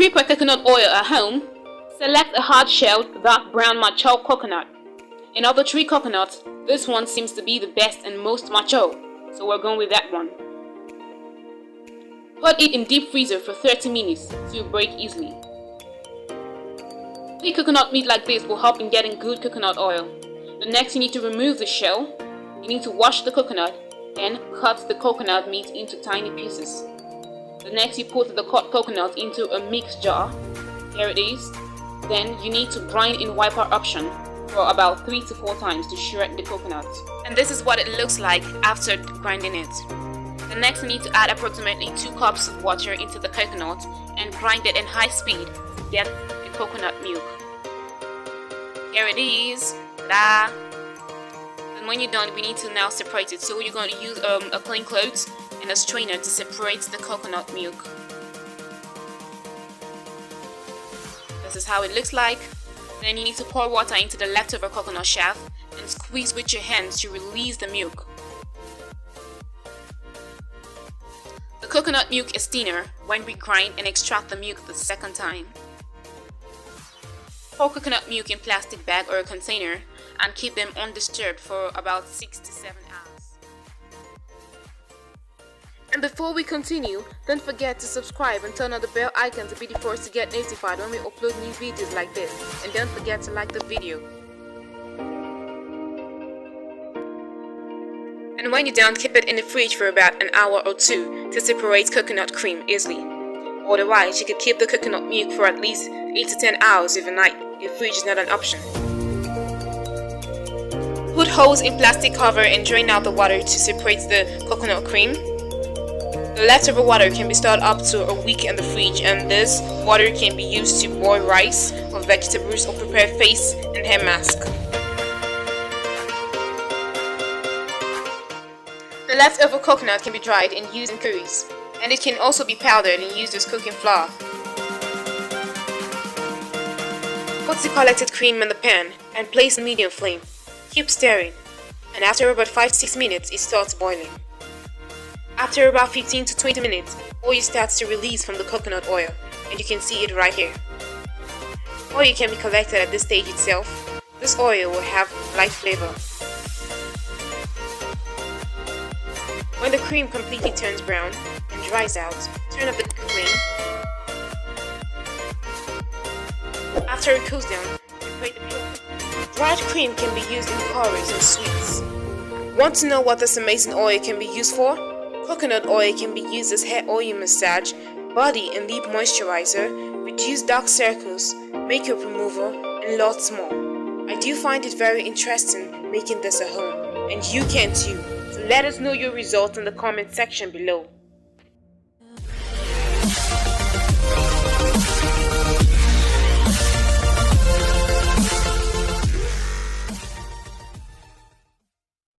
prepare coconut oil at home, select a hard-shelled, dark brown mature coconut. And of the 3 coconuts, this one seems to be the best and most mature, so we're going with that one. Put it in deep freezer for 30 minutes so it will break easily. Thick coconut meat like this will help in getting good coconut oil. The next, you need to remove the shell. You need to wash the coconut and cut the coconut meat into tiny pieces. The next, you put the cut coconut into a mix jar. Here it is. Then you need to grind in wiper option for about 3 to 4 times to shred the coconut. And this is what it looks like after grinding it. The next, you need to add approximately 2 cups of water into the coconut and grind it in high speed to get the coconut milk. Here it is. Ta-da! And when you're done, we need to now separate it. So you're going to use a clean cloth and a strainer to separate the coconut milk. This is how it looks like. Then you need to pour water into the leftover coconut shaft and squeeze with your hands to release the milk. The coconut milk is thinner when we grind and extract the milk the second time. Pour coconut milk in plastic bag or a container and keep them undisturbed for about 6 to 7 hours. And before we continue, don't forget to subscribe and turn on the bell icon to be the first to get notified when we upload new videos like this. And don't forget to like the video. And when you're done, keep it in the fridge for about an hour or 2 to separate coconut cream easily. Otherwise, you could keep the coconut milk for at least 8 to 10 hours overnight if fridge is not an option. Put holes in plastic cover and drain out the water to separate the coconut cream. The leftover water can be stored up to a week in the fridge, and this water can be used to boil rice or vegetables or prepare face and hair mask. The leftover coconut can be dried and used in curries, and it can also be powdered and used as cooking flour. Put the collected cream in the pan and place on medium flame. Keep stirring, and after about 5 to 6 minutes it starts boiling. After about 15 to 20 minutes, oil starts to release from the coconut oil, and you can see it right here. Oil can be collected at this stage itself. This oil will have light flavor. When the cream completely turns brown and dries out, turn off the flame. After it cools down, separate the milk. Dried cream can be used in curries and sweets. Want to know what this amazing oil can be used for? Coconut oil can be used as hair oil massage, body and lip moisturizer, reduce dark circles, makeup remover, and lots more. I do find it very interesting making this at home, and you can too. So let us know your results in the comment section below.